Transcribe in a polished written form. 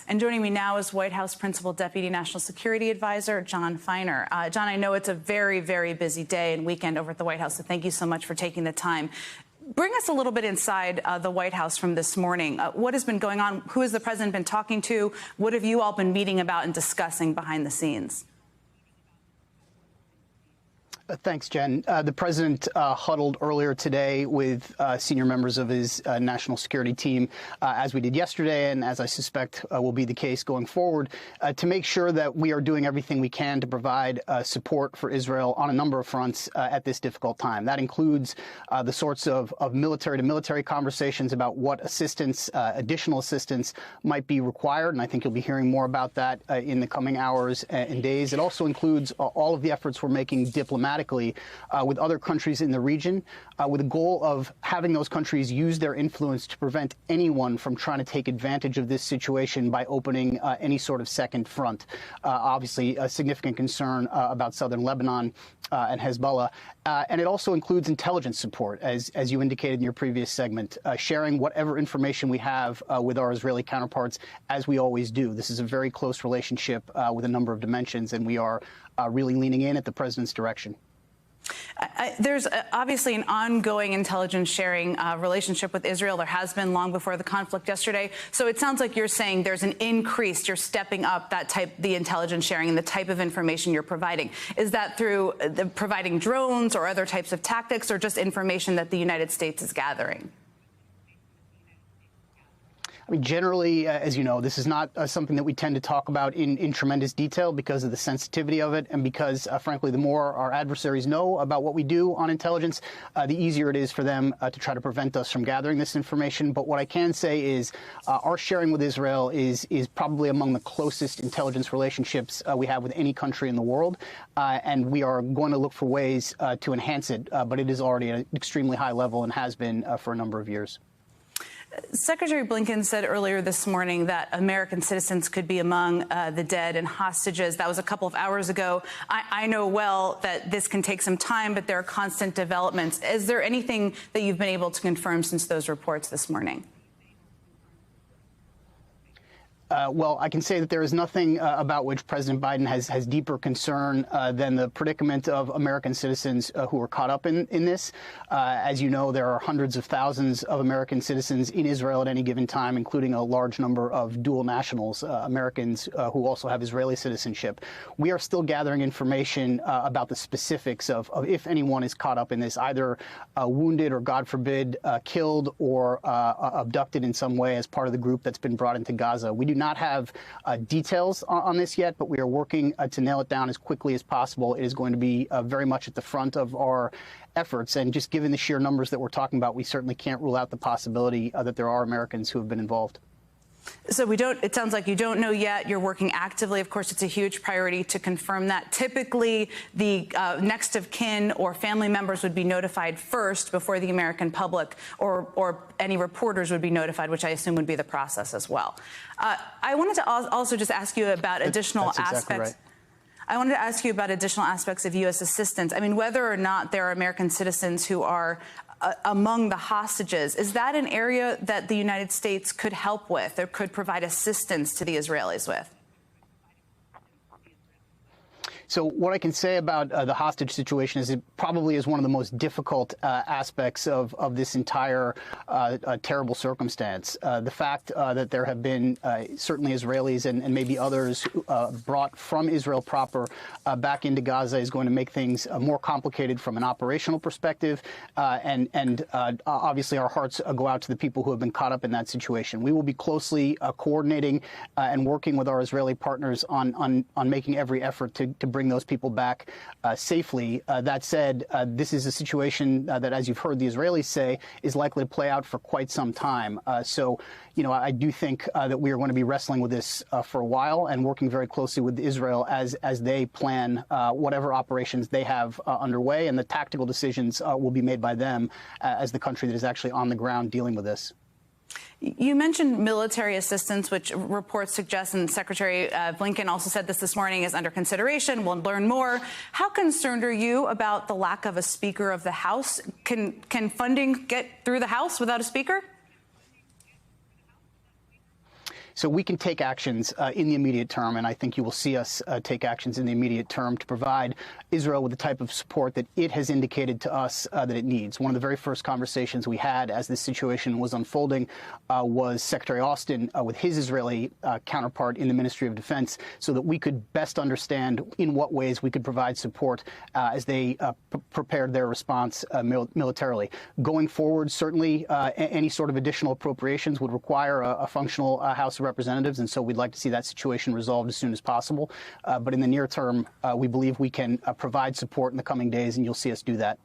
And joining me now is White House Principal Deputy National Security Advisor Jon Finer. Jon, I know it's a very, very busy day and weekend over at the White House, so thank you so much for taking the time. Bring us a little bit inside the White House from this morning. What has been going on? Who has the president been talking to? What have you all been meeting about and discussing behind the scenes? Thanks, Jen. The president huddled earlier today with senior members of his national security team, as we did yesterday, and as I suspect will be the case going forward, to make sure that we are doing everything we can to provide support for Israel on a number of fronts at this difficult time. That includes the sorts of military-to-military conversations about what assistance, additional assistance, might be required, and I think you'll be hearing more about that in the coming hours and days. It also includes all of the efforts we're making diplomatically with other countries in the region, with the goal of having those countries use their influence to prevent anyone from trying to take advantage of this situation by opening any sort of second front. Obviously, a significant concern about southern Lebanon and Hezbollah. And it also includes intelligence support, as you indicated in your previous segment, sharing whatever information we have with our Israeli counterparts, as we always do. This is a very close relationship with a number of dimensions, and we are really leaning in at the president's direction. There's obviously an ongoing intelligence sharing relationship with Israel. There has been long before the conflict yesterday. So it sounds like you're saying there's an increase. You're stepping up the intelligence sharing and the type of information you're providing. Is that through providing drones or other types of tactics, or just information that the United States is gathering? I mean, generally, as you know, this is not something that we tend to talk about in tremendous detail because of the sensitivity of it, and because, frankly, the more our adversaries know about what we do on intelligence, the easier it is for them to try to prevent us from gathering this information. But what I can say is our sharing with Israel is probably among the closest intelligence relationships we have with any country in the world, and we are going to look for ways to enhance it, but it is already at an extremely high level and has been for a number of years. Secretary Blinken said earlier this morning that American citizens could be among the dead and hostages. That was a couple of hours ago. I know well that this can take some time, but there are constant developments. Is there anything that you've been able to confirm since those reports this morning? Well, I can say that there is nothing about which President Biden has deeper concern than the predicament of American citizens who are caught up in this. As you know, there are hundreds of thousands of American citizens in Israel at any given time, including a large number of dual nationals, Americans who also have Israeli citizenship. We are still gathering information about the specifics of if anyone is caught up in this, either wounded or, God forbid, killed or abducted in some way as part of the group that's been brought into Gaza. We do not have details on this yet, but we are working to nail it down as quickly as possible. It is going to be very much at the front of our efforts. And just given the sheer numbers that we're talking about, we certainly can't rule out the possibility that there are Americans who have been involved. So it sounds like you don't know yet. You're working actively. Of course, it's a huge priority to confirm that. Typically, the next of kin or family members would be notified first before the American public or any reporters would be notified, which I assume would be the process as well. I wanted to also just ask you about additional aspects. Exactly right. I wanted to ask you about additional aspects of U.S. assistance. I mean, whether or not there are American citizens who are among the hostages, is that an area that the United States could help with or could provide assistance to the Israelis with? So what I can say about the hostage situation is it probably is one of the most difficult aspects of this entire terrible circumstance. The fact that there have been certainly Israelis and maybe others brought from Israel proper back into Gaza is going to make things more complicated from an operational perspective. And obviously our hearts go out to the people who have been caught up in that situation. We will be closely coordinating and working with our Israeli partners on making every effort to bring those people back safely. That said, this is a situation that, as you've heard the Israelis say, is likely to play out for quite some time. So, you know, I do think that we are going to be wrestling with this for a while and working very closely with Israel as they plan whatever operations they have underway, and the tactical decisions will be made by them as the country that is actually on the ground dealing with this. You mentioned military assistance, which reports suggest, and Secretary Blinken also said this morning, is under consideration. We'll learn more. How concerned are you about the lack of a Speaker of the House? Can funding get through the House without a Speaker? So we can take actions in the immediate term, and I think you will see us take actions in the immediate term to provide Israel with the type of support that it has indicated to us that it needs. One of the very first conversations we had as this situation was unfolding was Secretary Austin with his Israeli counterpart in the Ministry of Defense, so that we could best understand in what ways we could provide support as they prepared their response militarily. Going forward, certainly any sort of additional appropriations would require a functional House of Representatives, and so we'd like to see that situation resolved as soon as possible. But in the near term, we believe we can provide support in the coming days, and you'll see us do that.